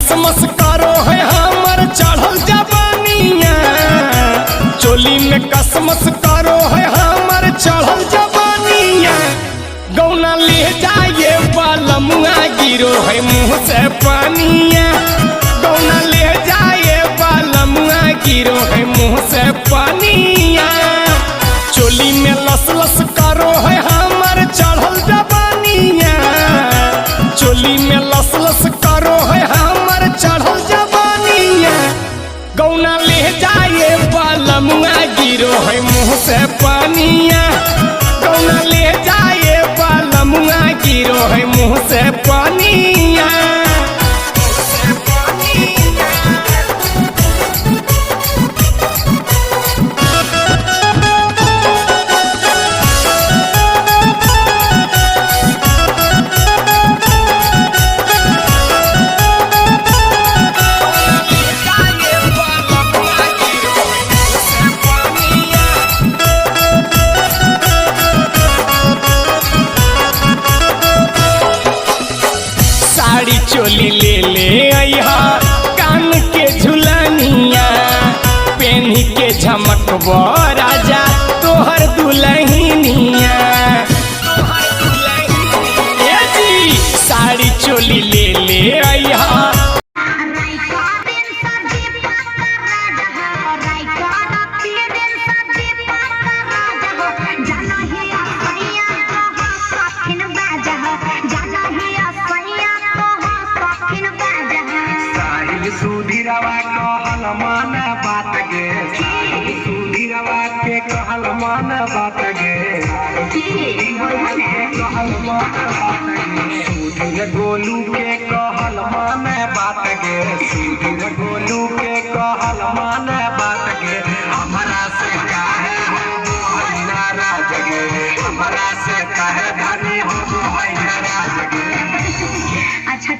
कसमस करो है हमर चढ़ल जवानिया, चोली में कसमस करो है हमर चढ़ल जवानिया। गौना ले जाए बालमुआ गिरो है मुँह से पानिया, गौना ले जाए बालमुआ गिरो है मुँह से पानिया। चोली में लस लस करो है हमर चढ़ल जवानिया, चोली में लस लस करो है हमर चढ़ल जवानिया। गौना ले जाए बालमुआ गिरो है मुँह से पानिया, गौना ले जाए बालमुआ गिरो है मुँह से पानिया। साड़ी चोली ले ले अइहा कान के झुलनिया, पेन्ही के झमकबो राजा तोहर दुल्हनिया। ए जी साड़ी चोली ले ले अइहा। सुधीरवा कहल मन बात गे, सुधीरवा के कहल मन बात गे, कहल मन बात गे। सुधीर गोलू के कहल मन बात गे, सुधीर गोलू के कहल मन बात गे। हमरा से काहे हो नाराज गे, हमरा से काहे धनी हो नाराज गे। अच्छा